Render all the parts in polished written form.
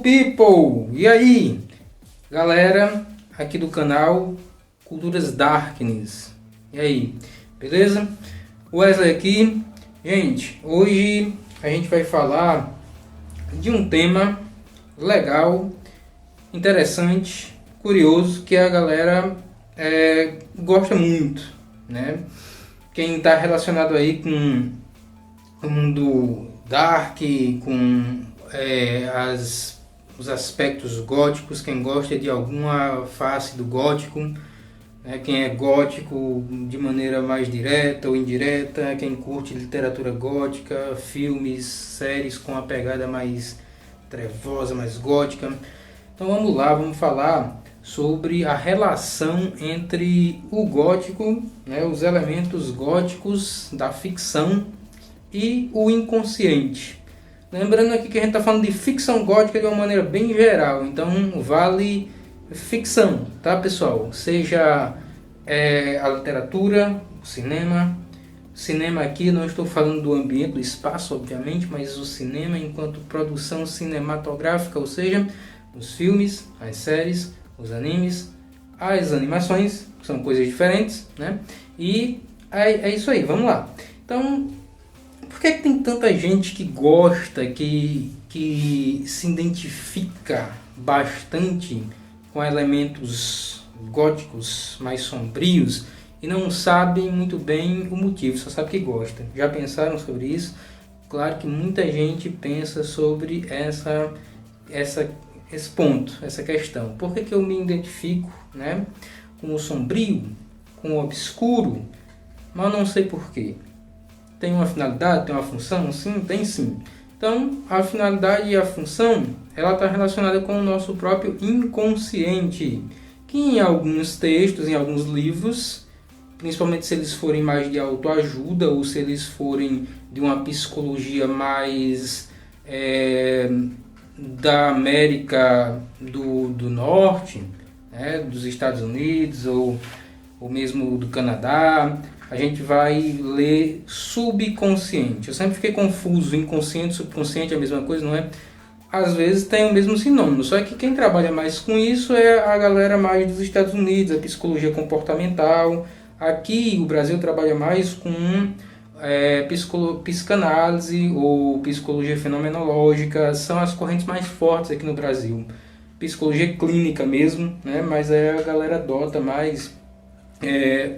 people! E aí, galera aqui do canal Culturas Darkness. E aí, beleza? Wesley aqui. Gente, hoje a gente vai falar de um tema legal, interessante, curioso, que a galera gosta muito, né? Quem está relacionado aí com o mundo dark, com os aspectos góticos, quem gosta de alguma face do gótico, né? Quem é gótico de maneira mais direta ou indireta, quem curte literatura gótica, filmes, séries com a pegada mais trevosa, mais gótica. Então vamos lá, vamos falar sobre a relação entre o gótico, né, os elementos góticos da ficção e o inconsciente. Lembrando aqui que a gente está falando de ficção gótica de uma maneira bem geral, então vale ficção, tá, pessoal? Seja a literatura, o cinema. Cinema aqui, não estou falando do ambiente, do espaço, obviamente, mas o cinema enquanto produção cinematográfica, ou seja, os filmes, as séries, os animes, as animações, que são coisas diferentes, né? E é isso aí, vamos lá. Então, por que tem tanta gente que gosta, que se identifica bastante com elementos góticos mais sombrios e não sabem muito bem o motivo, só sabe que gosta? Já pensaram sobre isso? Claro que muita gente pensa sobre esse ponto, essa questão. Por que eu me identifico, né, com o sombrio, com o obscuro, mas não sei porquê? Tem uma finalidade, tem uma função? Sim, tem sim. Então, a finalidade e a função, ela está relacionada com o nosso próprio inconsciente, que em alguns textos, em alguns livros, principalmente se eles forem mais de autoajuda ou se eles forem de uma psicologia mais da América do Norte, né, dos Estados Unidos ou mesmo do Canadá, a gente vai ler subconsciente. Eu sempre fiquei confuso, inconsciente, subconsciente é a mesma coisa, não é? Às vezes tem o mesmo sinônimo, só que quem trabalha mais com isso é a galera mais dos Estados Unidos, a psicologia comportamental. Aqui o Brasil trabalha mais com psicanálise ou psicologia fenomenológica, são as correntes mais fortes aqui no Brasil. Psicologia clínica mesmo, né? Mas a galera adota mais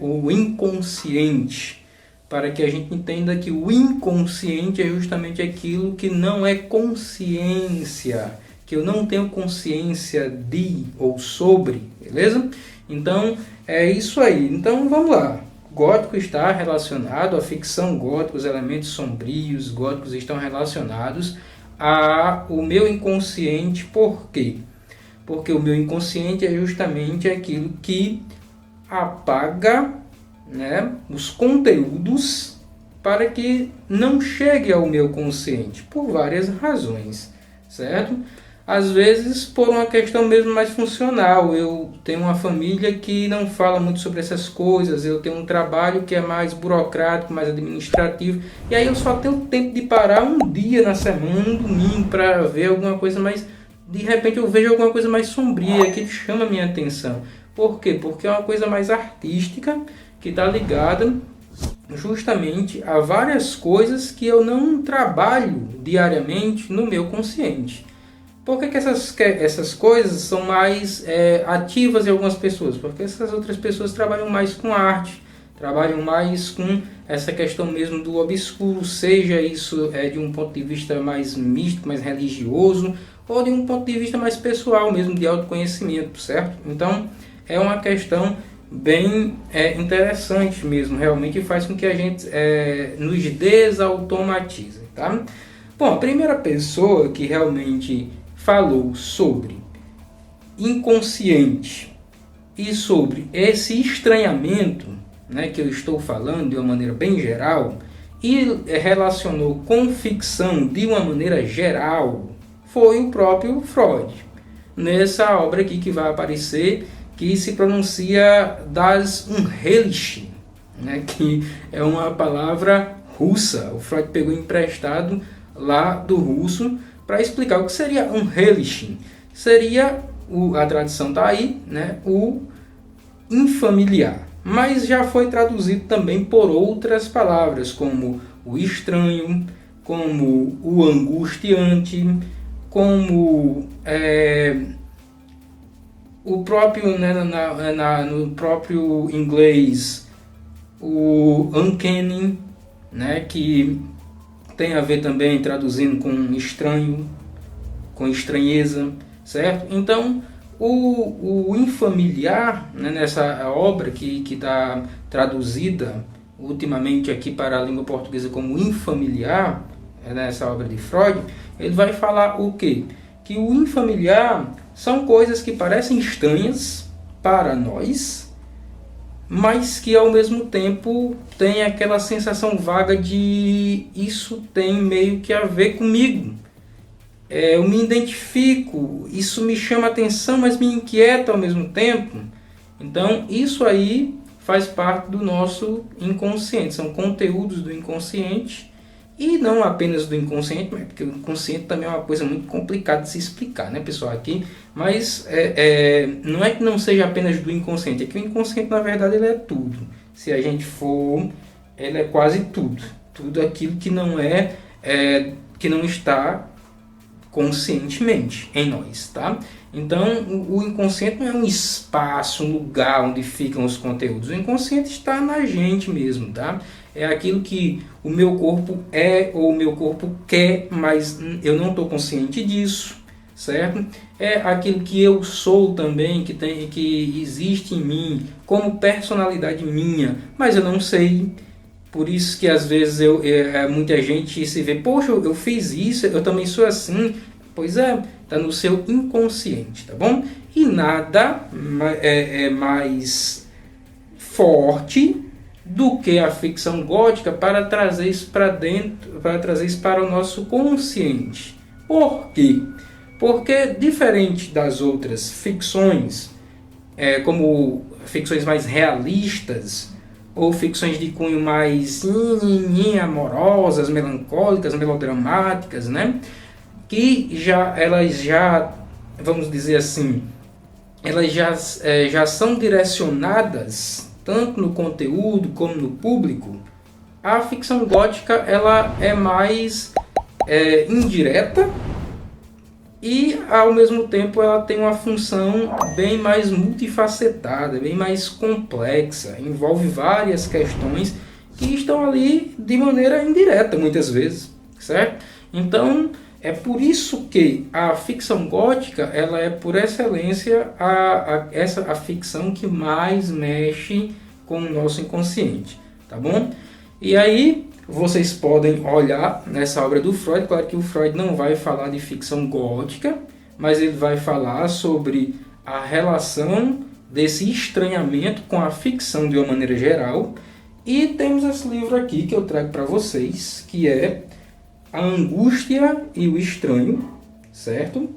o inconsciente, para que a gente entenda que o inconsciente é justamente aquilo que não é consciência, que eu não tenho consciência de ou sobre, beleza? Então é isso aí. Então vamos lá. Gótico está relacionado à ficção gótica, os elementos sombrios góticos estão relacionados ao meu inconsciente. Por quê? Porque o meu inconsciente é justamente aquilo que apaga, né, os conteúdos para que não chegue ao meu consciente, por várias razões, certo? Às vezes por uma questão mesmo mais funcional. Eu tenho uma família que não fala muito sobre essas coisas, eu tenho um trabalho que é mais burocrático, mais administrativo, e aí eu só tenho tempo de parar um dia na semana, um domingo, para ver alguma coisa mais... De repente eu vejo alguma coisa mais sombria que chama a minha atenção. Por quê? Porque é uma coisa mais artística, que está ligada justamente a várias coisas que eu não trabalho diariamente no meu consciente. Por que essas coisas são mais ativas em algumas pessoas? Porque essas outras pessoas trabalham mais com arte, trabalham mais com essa questão mesmo do obscuro, seja isso de um ponto de vista mais místico, mais religioso, ou de um ponto de vista mais pessoal mesmo, de autoconhecimento, certo? Então é uma questão bem interessante mesmo, realmente faz com que a gente nos desautomatize, tá? Bom, a primeira pessoa que realmente falou sobre inconsciente e sobre esse estranhamento, né, que eu estou falando de uma maneira bem geral, e relacionou com ficção de uma maneira geral, foi o próprio Freud. Nessa obra aqui que vai aparecer, que se pronuncia Das Unheimliche, né, que é uma palavra russa. O Freud pegou emprestado lá do russo para explicar o que seria Unheimlichen. Seria, a tradução está aí, né, o infamiliar. Mas já foi traduzido também por outras palavras, como o estranho, como o angustiante, como o próprio, né, no próprio inglês, o uncanny, né, que tem a ver também traduzindo com estranho, com estranheza, certo? Então, o infamiliar, né, nessa obra que está traduzida ultimamente aqui para a língua portuguesa como infamiliar, nessa obra de Freud, ele vai falar o quê? Que o infamiliar são coisas que parecem estranhas para nós, mas que ao mesmo tempo tem aquela sensação vaga de isso tem meio que a ver comigo. Eu me identifico, isso me chama atenção, mas me inquieta ao mesmo tempo. Então isso aí faz parte do nosso inconsciente, são conteúdos do inconsciente. E não apenas do inconsciente, porque o inconsciente também é uma coisa muito complicada de se explicar, né, pessoal, aqui. Mas não é que não seja apenas do inconsciente, é que o inconsciente, na verdade, ele é tudo. Se a gente for, ele é quase tudo. Tudo aquilo que não que não está conscientemente em nós, tá? Então, o inconsciente não é um espaço, um lugar onde ficam os conteúdos. O inconsciente está na gente mesmo, tá? É aquilo que o meu corpo é ou o meu corpo quer, mas eu não estou consciente disso, certo? É aquilo que eu sou também, que existe em mim como personalidade minha, mas eu não sei. Por isso que às vezes muita gente se vê, poxa, eu fiz isso, eu também sou assim. Pois é, está no seu inconsciente, tá bom? E nada é mais forte do que a ficção gótica para trazer isso para dentro, para trazer isso para o nosso consciente. Por quê? Porque diferente das outras ficções, como ficções mais realistas, ou ficções de cunho mais amorosas, melancólicas, melodramáticas, né? Que elas já, vamos dizer assim, elas já são direcionadas tanto no conteúdo como no público. A ficção gótica ela é mais indireta e ao mesmo tempo ela tem uma função bem mais multifacetada, bem mais complexa, envolve várias questões que estão ali de maneira indireta muitas vezes, certo? Então é por isso que a ficção gótica ela é por excelência a ficção que mais mexe com o nosso inconsciente, tá bom? E aí vocês podem olhar nessa obra do Freud, claro que o Freud não vai falar de ficção gótica, mas ele vai falar sobre a relação desse estranhamento com a ficção de uma maneira geral. E temos esse livro aqui que eu trago para vocês, que é A Angústia e o Estranho, certo?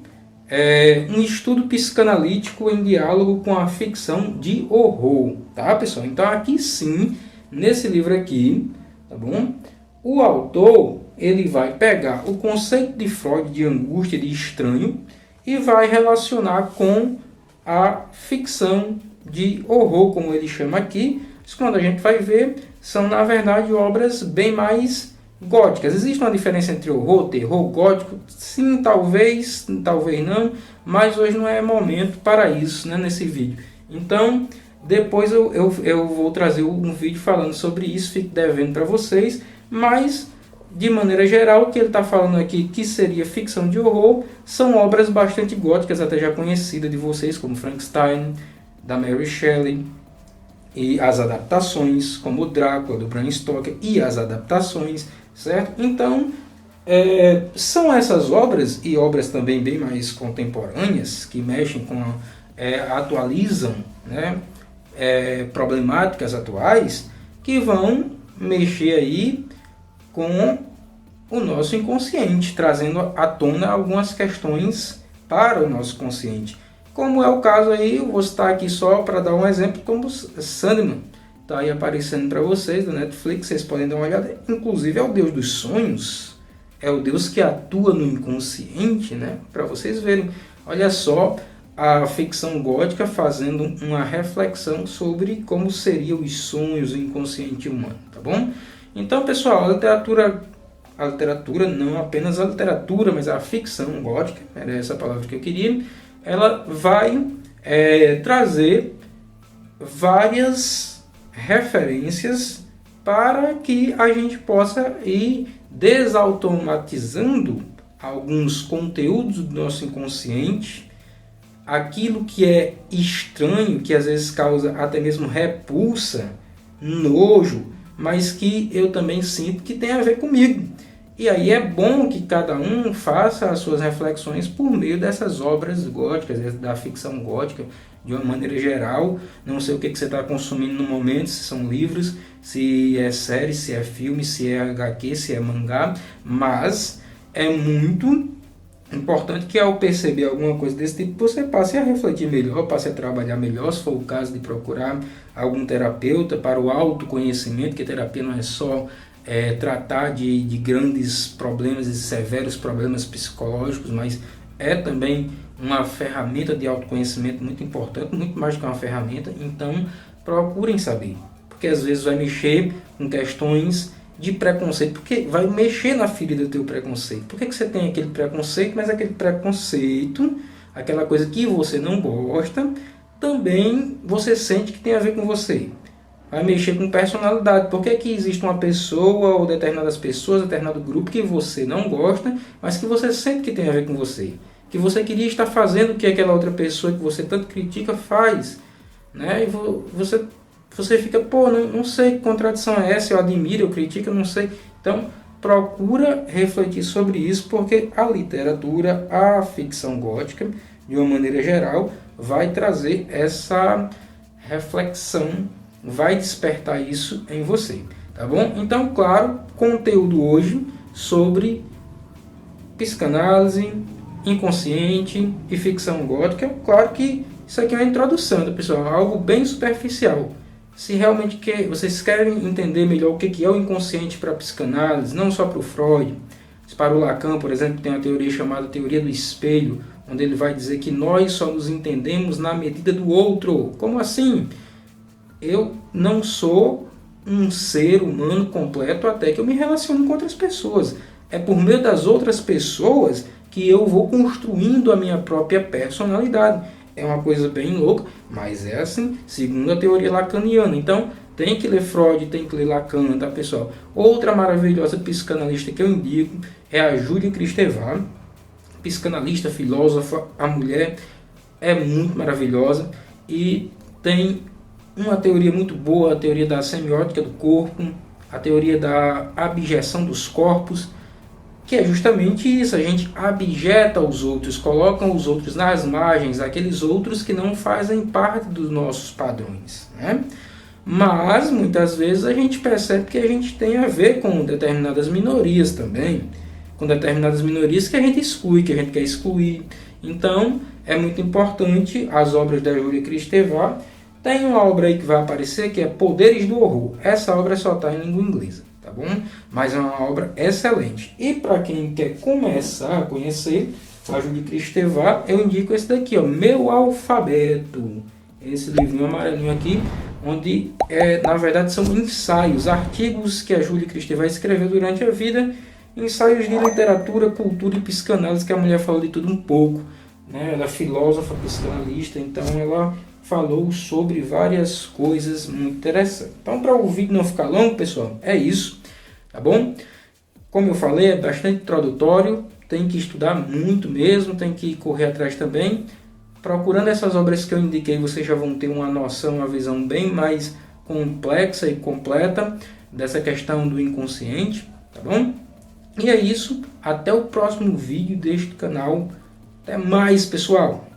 É um estudo psicanalítico em diálogo com a ficção de horror, tá, pessoal? Então aqui sim, nesse livro aqui, tá bom? O autor, ele vai pegar o conceito de Freud de angústia e de estranho e vai relacionar com a ficção de horror, como ele chama aqui. Isso, quando a gente vai ver, são na verdade obras bem mais góticas. Existe uma diferença entre horror, terror, gótico? Sim, talvez não, mas hoje não é momento para isso, né, nesse vídeo. Então, depois eu vou trazer um vídeo falando sobre isso, fico devendo para vocês, mas de maneira geral, o que ele está falando aqui, que seria ficção de horror, são obras bastante góticas, até já conhecidas de vocês, como Frankenstein, da Mary Shelley, e as adaptações, como o Drácula, do Bram Stoker, e as adaptações, certo? Então, são essas obras, e obras também bem mais contemporâneas, que mexem com, atualizam, né, problemáticas atuais, que vão mexer aí com o nosso inconsciente, trazendo à tona algumas questões para o nosso consciente. Como é o caso aí, eu vou citar aqui só para dar um exemplo, como Sandman. Está aí aparecendo para vocês, da Netflix, vocês podem dar uma olhada. Inclusive é o Deus dos Sonhos, é o Deus que atua no inconsciente, né? Para vocês verem. Olha só a ficção gótica fazendo uma reflexão sobre como seriam os sonhos do inconsciente humano, tá bom? Então, pessoal, a literatura, não apenas a literatura, mas a ficção gótica, era essa palavra que eu queria, ela vai trazer várias referências para que a gente possa ir desautomatizando alguns conteúdos do nosso inconsciente, aquilo que é estranho, que às vezes causa até mesmo repulsa, nojo, mas que eu também sinto que tem a ver comigo. E aí é bom que cada um faça as suas reflexões por meio dessas obras góticas, da ficção gótica, de uma maneira geral. Não sei o que você está consumindo no momento, se são livros, se é série, se é filme, se é HQ, se é mangá, mas é muito importante que ao perceber alguma coisa desse tipo, você passe a refletir melhor, passe a trabalhar melhor, se for o caso de procurar algum terapeuta para o autoconhecimento, que terapia não é só tratar de grandes problemas e severos problemas psicológicos, mas é também uma ferramenta de autoconhecimento muito importante, muito mais do que uma ferramenta. Então procurem saber, porque às vezes vai mexer com questões de preconceito, porque vai mexer na ferida do teu preconceito. Por que você tem aquele preconceito, mas aquele preconceito, aquela coisa que você não gosta, também você sente que tem a ver com você. Vai mexer com personalidade. Por que que existe uma pessoa ou determinadas pessoas, determinado grupo que você não gosta, mas que você sente que tem a ver com você? Que você queria estar fazendo o que aquela outra pessoa que você tanto critica faz. Né? E você fica, pô, não sei que contradição é essa, eu admiro, eu critico, eu não sei. Então, procura refletir sobre isso, porque a literatura, a ficção gótica, de uma maneira geral, vai trazer essa reflexão, vai despertar isso em você, tá bom? Então, claro, conteúdo hoje sobre psicanálise, inconsciente e ficção gótica. Claro que isso aqui é uma introdução, tá, pessoal? Algo bem superficial. Se realmente vocês querem entender melhor o que é o inconsciente para a psicanálise, não só para o Freud, mas para o Lacan, por exemplo, tem uma teoria chamada teoria do espelho, onde ele vai dizer que nós só nos entendemos na medida do outro. Como assim? Eu não sou um ser humano completo até que eu me relaciono com outras pessoas. É por meio das outras pessoas que eu vou construindo a minha própria personalidade. É uma coisa bem louca, mas é assim, segundo a teoria lacaniana. Então, tem que ler Freud, tem que ler Lacan, tá, pessoal? Outra maravilhosa psicanalista que eu indico é a Júlia Kristeva, psicanalista, filósofa. A mulher é muito maravilhosa e tem uma teoria muito boa, a teoria da semiótica do corpo, a teoria da abjeção dos corpos, que é justamente isso, a gente abjeta os outros, coloca os outros nas margens, aqueles outros que não fazem parte dos nossos padrões, né? Mas, muitas vezes, a gente percebe que a gente tem a ver com determinadas minorias também, com determinadas minorias que a gente exclui, que a gente quer excluir. Então, é muito importante as obras da Júlia Kristeva. Tem uma obra aí que vai aparecer que é Poderes do Horror. Essa obra só está em língua inglesa, tá bom? Mas é uma obra excelente. E para quem quer começar a conhecer a Júlia Kristeva, eu indico esse daqui, ó, Meu Alfabeto. Esse livrinho amarelinho aqui, onde na verdade são ensaios, artigos que a Júlia Kristeva escreveu durante a vida, ensaios de literatura, cultura e psicanálise, que a mulher falou de tudo um pouco, né? Ela é filósofa, psicanalista, então ela falou sobre várias coisas muito interessantes. Então, para o vídeo não ficar longo, pessoal, é isso, tá bom? Como eu falei, é bastante introdutório, tem que estudar muito mesmo, tem que correr atrás também. Procurando essas obras que eu indiquei, vocês já vão ter uma noção, uma visão bem mais complexa e completa dessa questão do inconsciente, tá bom? E é isso, até o próximo vídeo deste canal. Até mais, pessoal!